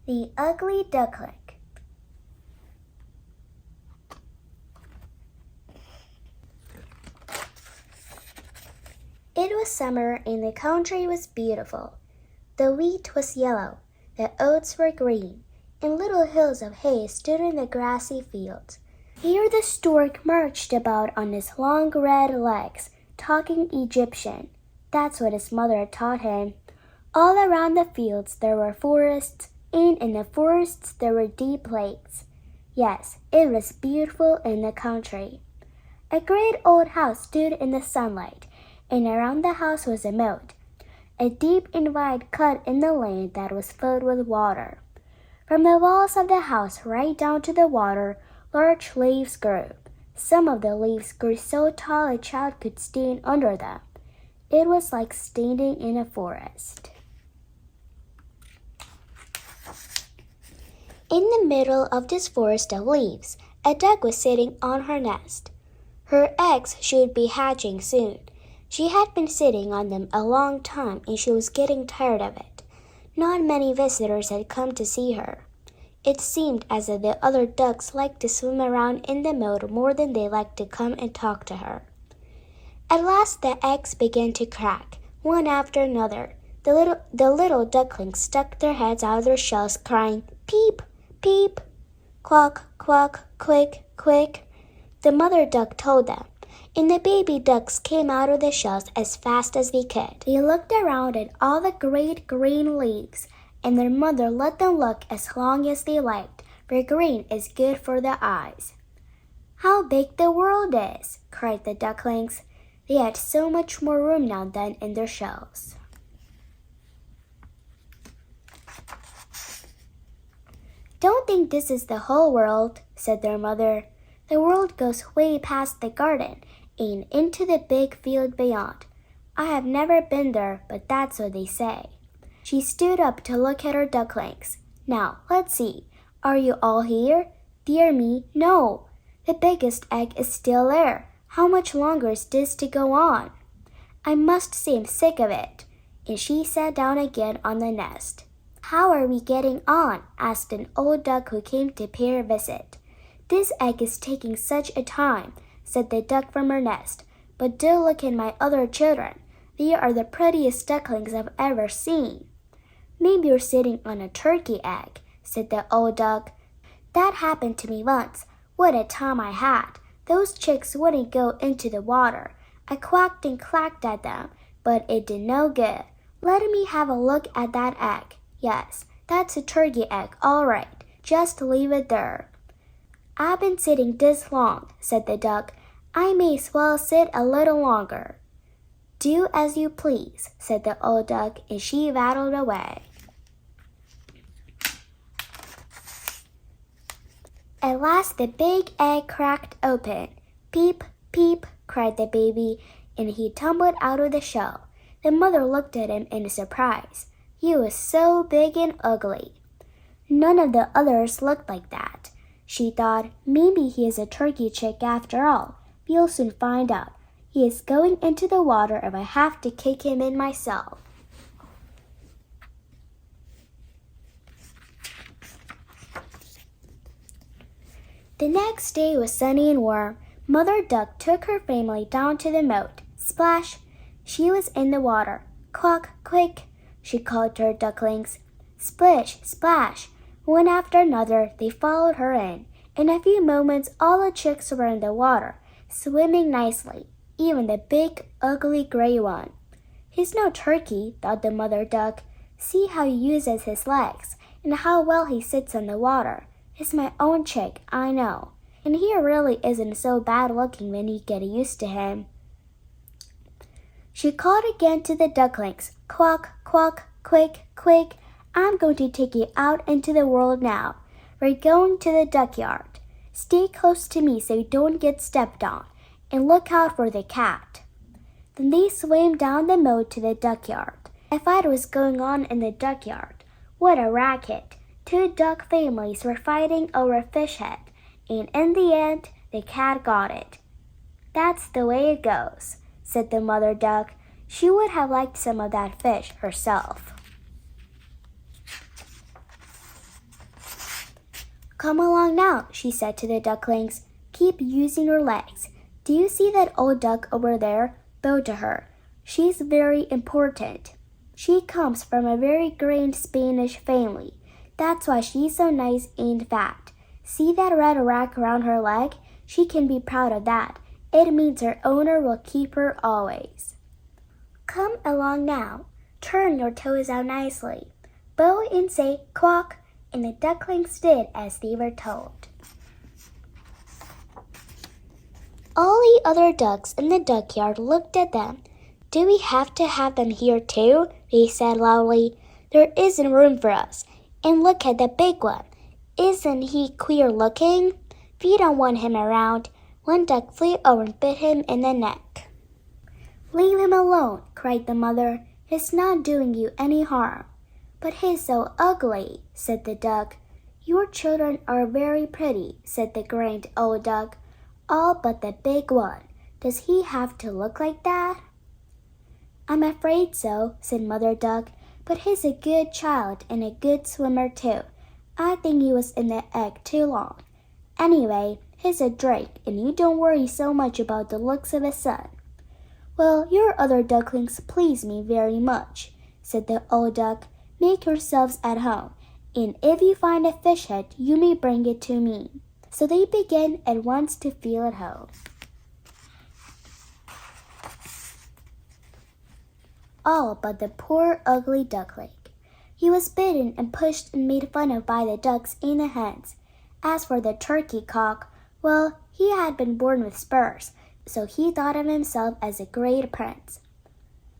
The Ugly Duckling. It was summer and the country was beautiful. The wheat was yellow, the oats were green, and little hills of hay stood in the grassy fields. Here the stork marched about on his long red legs, talking Egyptian. That's what his mother taught him. All around the fields there were forests, and in the forests there were deep lakes. Yes, it was beautiful in the country. A great old house stood in the sunlight, and around the house was a moat, a deep and wide cut in the land that was filled with water. From the walls of the house right down to the water, large leaves grew. Some of the leaves grew so tall a child could stand under them. It was like standing in a forest. In the middle of this forest of leaves, a duck was sitting on her nest. Her eggs should be hatching soon. She had been sitting on them a long time and she was getting tired of it. Not many visitors had come to see her. It seemed as if the other ducks liked to swim around in the moat more than they liked to come and talk to her. At last the eggs began to crack, one after another. The little ducklings stuck their heads out of their shells, crying, "Peep, peep, quack, quack, quick, quick." The mother duck told them, and the baby ducks came out of the shells as fast as they could. They looked around at all the great green leaves, and their mother let them look as long as they liked, for green is good for the eyes. "How big the world is!" cried the ducklings. They had so much more room now than in their shells. "Don't think this is the whole world," said their mother. "The world goes way past the garden and into the big field beyond. I have never been there, but that's what they say." She stood up to look at her ducklings. "Now, let's see. Are you all here?" "Dear me, no. The biggest egg is still there. How much longer is this to go on?" "I must say I'm sick of it." And she sat down again on the nest. "How are we getting on?" asked an old duck who came to pay her visit. "This egg is taking such a time," said the duck from her nest. "But do look at my other children. They are the prettiest ducklings I've ever seen." "Maybe you're sitting on a turkey egg," said the old duck. "That happened to me once. What a time I had. Those chicks wouldn't go into the water. I quacked and clacked at them, but it did no good. Let me have a look at that egg. Yes, that's a turkey egg, all right. Just leave it there." "I've been sitting this long," said the duck. "I may as well sit a little longer." "Do as you please," said the old duck, and she rattled away. At last the big egg cracked open. "Peep, peep," cried the baby, and he tumbled out of the shell. The mother looked at him in surprise. He was so big and ugly. None of the others looked like that. She thought, maybe he is a turkey chick after all. We'll soon find out. He is going into the water if I have to kick him in myself. The next day was sunny and warm. Mother Duck took her family down to the moat. Splash! She was in the water. "Quack, quick!" she called to her ducklings. Splish, splash! One after another, they followed her in. In a few moments, all the chicks were in the water, swimming nicely, even the big, ugly gray one. "He's no turkey," thought the mother duck. "See how he uses his legs, and how well he sits in the water. He's my own chick, I know. And he really isn't so bad looking when you get used to him." She called again to the ducklings. "Quack, quack, quick, quick! I'm going to take you out into the world now. We're going to the duckyard. Stay close to me so you don't get stepped on, and look out for the cat." Then they swam down the moat to the duckyard. A fight was going on in the duckyard. What a racket! 2 duck families were fighting over a fish head, and in the end, the cat got it. "That's the way it goes," said the mother duck. She would have liked some of that fish herself. Come along now, she said to the ducklings. Keep using your legs. Do you see that old duck over there? Bow to her. She's very important. She comes from a very grand Spanish family. That's why she's so nice and fat. See that red rack around her leg? She can be proud of that. It means her owner will keep her always. Come along now. Turn your toes out nicely. Bow and say quack, and the ducklings did as they were told. All the other ducks in the duckyard looked at them. Do we have to have them here too? They said loudly. There isn't room for us. And look at the big one. Isn't he queer looking? We don't want him around. One duck flew over and bit him in the neck. Leave him alone, cried the mother. He's not doing you any harm. But he's so ugly, said the duck. Your children are very pretty, said the grand old duck. All but the big one. Does he have to look like that? I'm afraid so, said Mother Duck, but he's a good child and a good swimmer too. I think he was in the egg too long. Anyway, he's a drake, and you don't worry so much about the looks of his son. Well, your other ducklings please me very much, said the old duck. Make yourselves at home, and if you find a fish head, you may bring it to me. So they began at once to feel at home. All but the poor ugly duckling. He was bitten and pushed and made fun of by the ducks and the hens. As for the turkey cock, well, he had been born with spurs, so he thought of himself as a great prince.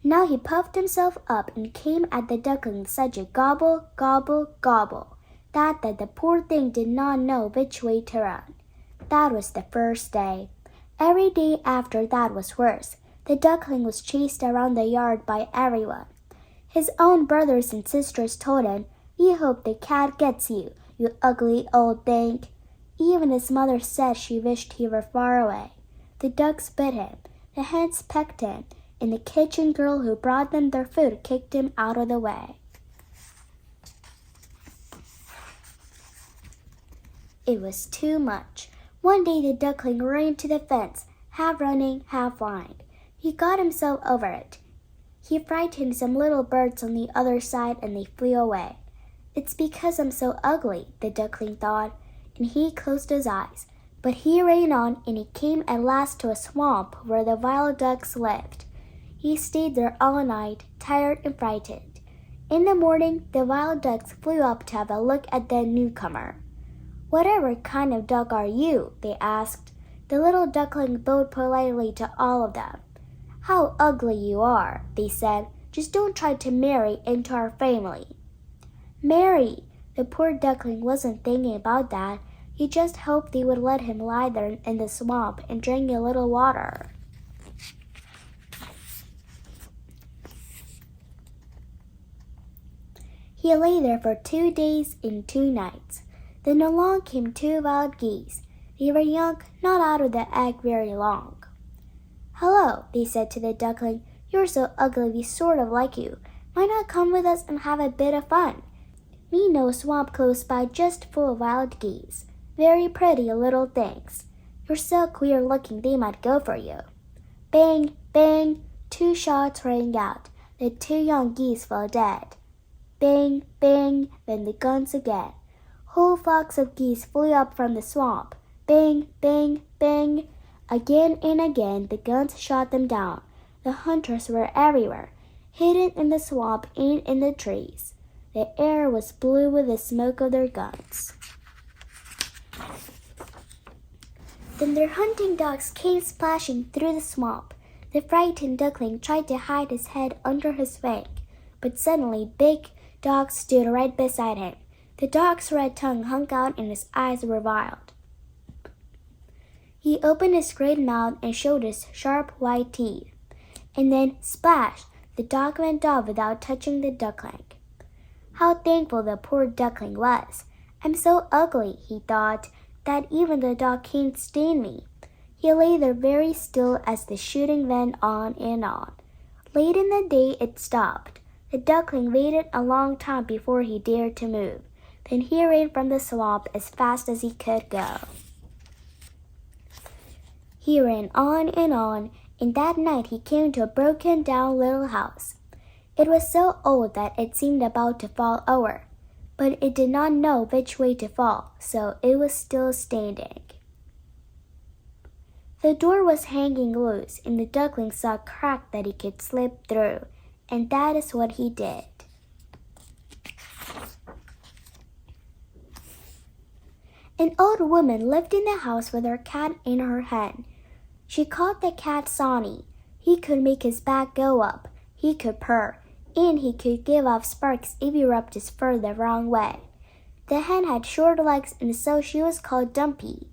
Now he puffed himself up and came at the duckling such a gobble, gobble, gobble, that the poor thing did not know which way to run. That was the first day. Every day after that was worse. The duckling was chased around the yard by everyone. His own brothers and sisters told him, We hope the cat gets you, you ugly old thing. Even his mother said she wished he were far away. The ducks bit him, the hens pecked him, and the kitchen girl who brought them their food kicked him out of the way. It was too much. One day the duckling ran to the fence, half running, half flying. He got himself over it. He frightened some little birds on the other side and they flew away. It's because I'm so ugly, the duckling thought, and he closed his eyes. But he ran on and he came at last to a swamp where the wild ducks lived. He stayed there all night, tired and frightened. In the morning, the wild ducks flew up to have a look at the newcomer. Whatever kind of duck are you? They asked. The little duckling bowed politely to all of them. How ugly you are, they said. Just don't try to marry into our family. Marry! The poor duckling wasn't thinking about that. He just hoped they would let him lie there in the swamp and drink a little water. He lay there for 2 days and 2 nights. Then along came 2 wild geese. They were young, not out of the egg very long. Hello, they said to the duckling. You're so ugly we sort of like you. Why not come with us and have a bit of fun? We know a swamp close by just full of wild geese. Very pretty little things. You're so queer looking they might go for you. Bang, bang, 2 shots rang out. The 2 young geese fell dead. Bang, bang, then the guns again. Whole flocks of geese flew up from the swamp. Bang, bang, bang. Again and again the guns shot them down. The hunters were everywhere, hidden in the swamp and in the trees. The air was blue with the smoke of their guns. Then their hunting dogs came splashing through the swamp. The frightened duckling tried to hide his head under his wing, but suddenly big dog stood right beside him. The dog's red tongue hung out and his eyes were wild. He opened his great mouth and showed his sharp white teeth. And then, splash, the dog went off without touching the duckling. How thankful the poor duckling was. I'm so ugly, he thought, that even the dog can't sting me. He lay there very still as the shooting went on and on. Late in the day it stopped. The duckling waited a long time before he dared to move. Then he ran from the swamp as fast as he could go. He ran on, and that night he came to a broken-down little house. It was so old that it seemed about to fall over, but it did not know which way to fall, so it was still standing. The door was hanging loose, and the duckling saw a crack that he could slip through, and that is what he did. An old woman lived in the house with her cat and her hen. She called the cat Sonny. He could make his back go up, he could purr, and he could give off sparks if he rubbed his fur the wrong way. The hen had short legs, and so she was called Dumpy.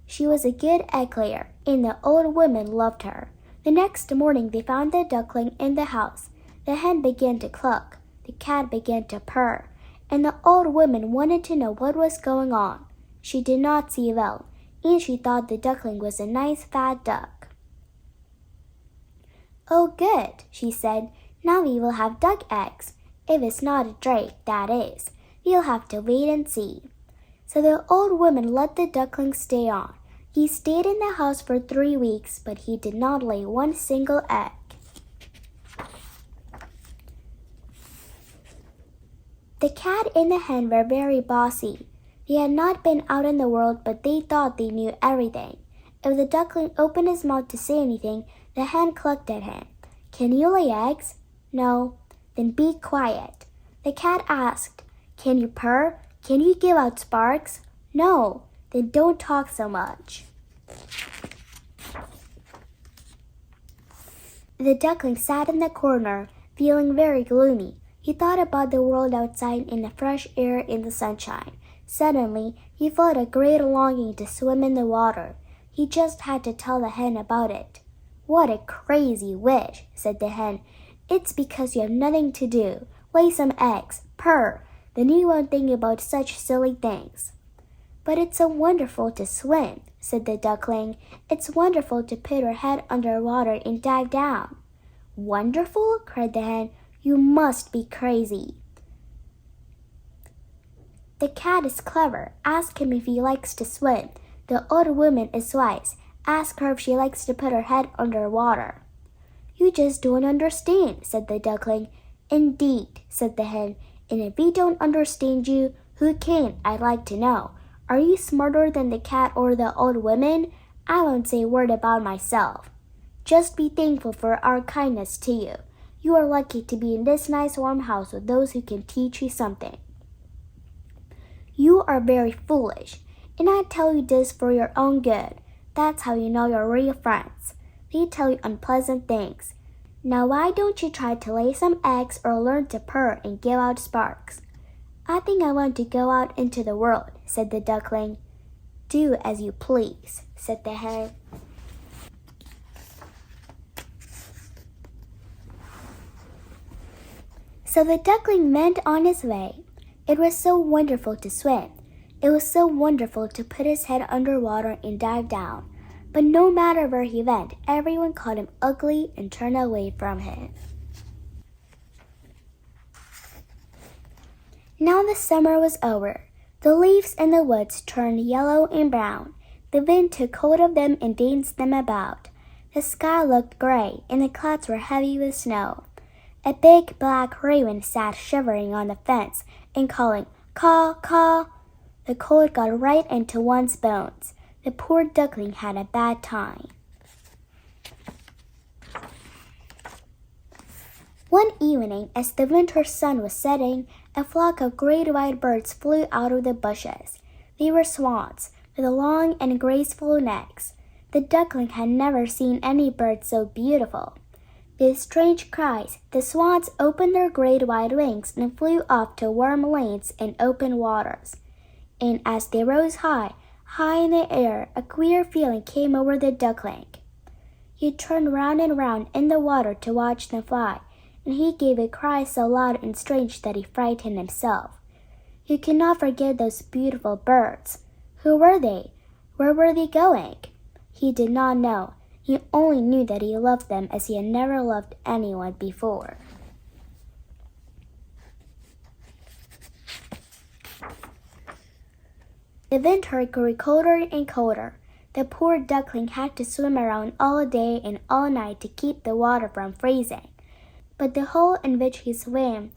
She was a good egg layer, and the old woman loved her. The next morning they found the duckling in the house. The hen began to cluck, the cat began to purr, and the old woman wanted to know what was going on. She did not see well, and she thought the duckling was a nice fat duck. "Oh, good," she said. "Now we will have duck eggs. If it's not a drake, that is. We'll have to wait and see." So the old woman let the duckling stay on. He stayed in the house for 3 weeks, but he did not lay one single egg. The cat and the hen were very bossy. They had not been out in the world, but they thought they knew everything. If the duckling opened his mouth to say anything, the hen clucked at him. "Can you lay eggs?" "No." "Then be quiet." The cat asked, "Can you purr? Can you give out sparks?" "No." "Then don't talk so much." The duckling sat in the corner, feeling very gloomy. He thought about the world outside in the fresh air and the sunshine. Suddenly, he felt a great longing to swim in the water. He just had to tell the hen about it. "What a crazy wish," said the hen. "It's because you have nothing to do. Lay some eggs, purr, then you won't think about such silly things." "But it's so wonderful to swim," said the duckling. "It's wonderful to put your head under water and dive down." "Wonderful?" cried the hen. "You must be crazy." "The cat is clever. Ask him if he likes to swim. The old woman is wise. Ask her if she likes to put her head under water." "You just don't understand," said the duckling. "Indeed," said the hen. "And if we don't understand you, who can, I'd like to know? Are you smarter than the cat or the old woman? I won't say a word about myself. Just be thankful for our kindness to you. You are lucky to be in this nice warm house with those who can teach you something." "You are very foolish, and I tell you this for your own good. That's how you know you're real friends. They tell you unpleasant things. Now why don't you try to lay some eggs or learn to purr and give out sparks?" "I think I want to go out into the world," said the duckling. "Do as you please," said the hen. So the duckling went on his way. It was so wonderful to swim. It was so wonderful to put his head under water and dive down. But no matter where he went, everyone called him ugly and turned away from him. Now the summer was over. The leaves in the woods turned yellow and brown. The wind took hold of them and danced them about. The sky looked gray, and the clouds were heavy with snow. A big black raven sat shivering on the fence and calling, "Caw, caw." The cold got right into one's bones. The poor duckling had a bad time. One evening, as the winter sun was setting, a flock of great white birds flew out of the bushes. They were swans, with long and graceful necks. The duckling had never seen any bird so beautiful. With strange cries, the swans opened their great wide wings and flew off to warm lanes and open waters. And as they rose high, high in the air, a queer feeling came over the duckling. He turned round and round in the water to watch them fly, and he gave a cry so loud and strange that he frightened himself. He could not forget those beautiful birds. Who were they? Where were they going? He did not know. He only knew that he loved them as he had never loved anyone before. The winter grew colder and colder. The poor duckling had to swim around all day and all night to keep the water from freezing. But the hole in which he swam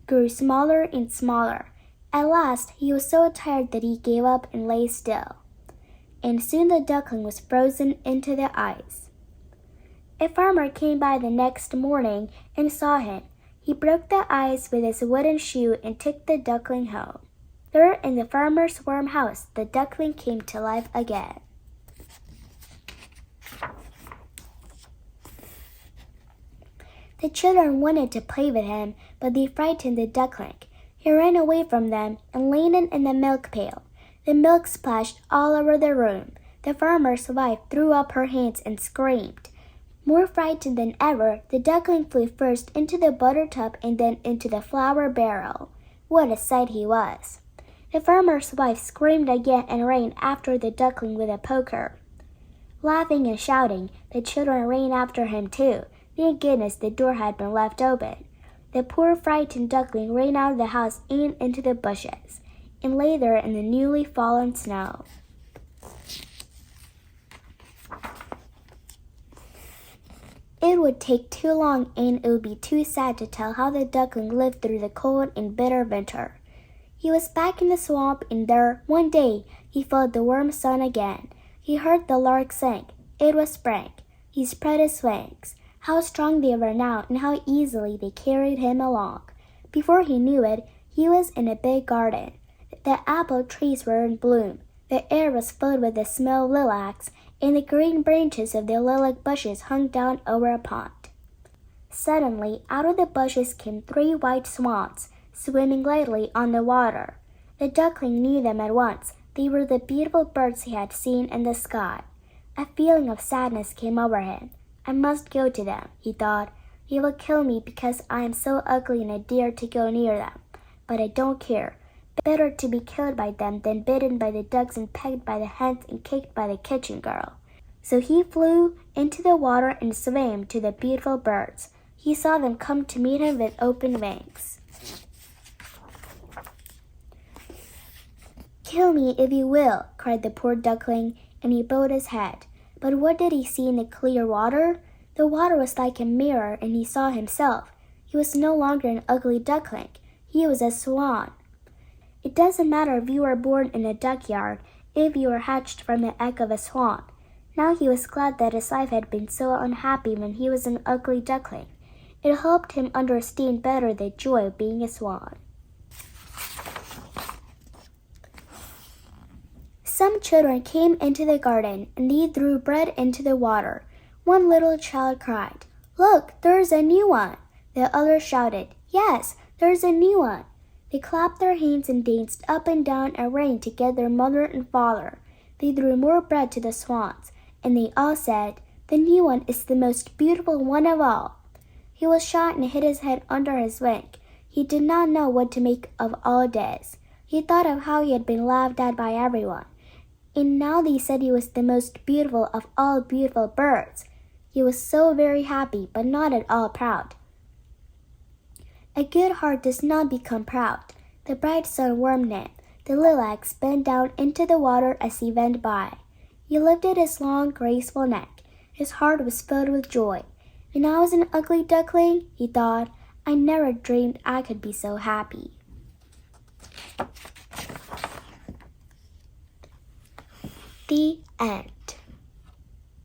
grew smaller and smaller. At last he was so tired that he gave up and lay still. And soon the duckling was frozen into the ice. A farmer came by the next morning and saw him. He broke the ice with his wooden shoe and took the duckling home. There in the farmer's warm house, the duckling came to life again. The children wanted to play with him, but they frightened the duckling. He ran away from them and landed in the milk pail. The milk splashed all over the room. The farmer's wife threw up her hands and screamed. More frightened than ever, the duckling flew first into the butter tub and then into the flour barrel. What a sight he was! The farmer's wife screamed again and ran after the duckling with a poker. Laughing and shouting, the children ran after him too. Thank goodness the door had been left open. The poor frightened duckling ran out of the house and into the bushes, and lay there in the newly fallen snow. It would take too long and it would be too sad to tell how the duckling lived through the cold and bitter winter. He was back in the swamp, and there, one day, he felt the warm sun again. He heard the lark sing. It was spring. He spread his wings. How strong they were now, and how easily they carried him along. Before he knew it, he was in a big garden. The apple trees were in bloom. The air was filled with the smell of lilacs, and the green branches of the lilac bushes hung down over a pond. Suddenly, out of the bushes came 3 white swans, swimming lightly on the water. The duckling knew them at once. They were the beautiful birds he had seen in the sky. A feeling of sadness came over him. I must go to them, he thought. They will kill me because I am so ugly and I dare to go near them. But I don't care. Better to be killed by them than bitten by the ducks and pecked by the hens and kicked by the kitchen girl. So he flew into the water and swam to the beautiful birds. He saw them come to meet him with open wings. Kill me if you will, cried the poor duckling, and he bowed his head. But what did he see in the clear water? The water was like a mirror, and he saw himself. He was no longer an ugly duckling. He was a swan. It doesn't matter if you were born in a duck yard, if you were hatched from the egg of a swan. Now he was glad that his life had been so unhappy when he was an ugly duckling. It helped him understand better the joy of being a swan. Some children came into the garden, and they threw bread into the water. One little child cried, "Look, there's a new one!" The others shouted, "Yes, there's a new one!" They clapped their hands and danced up and down and ran to get their mother and father. They threw more bread to the swans, and they all said, "The new one is the most beautiful one of all." He was shy and hid his head under his wing. He did not know what to make of all this. He thought of how he had been laughed at by everyone. And now they said he was the most beautiful of all beautiful birds. He was so very happy, but not at all proud. A good heart does not become proud. The bright sun warmed him. The lilacs bent down into the water as he went by. He lifted his long, graceful neck. His heart was filled with joy. When I was an ugly duckling, he thought, I never dreamed I could be so happy. The end.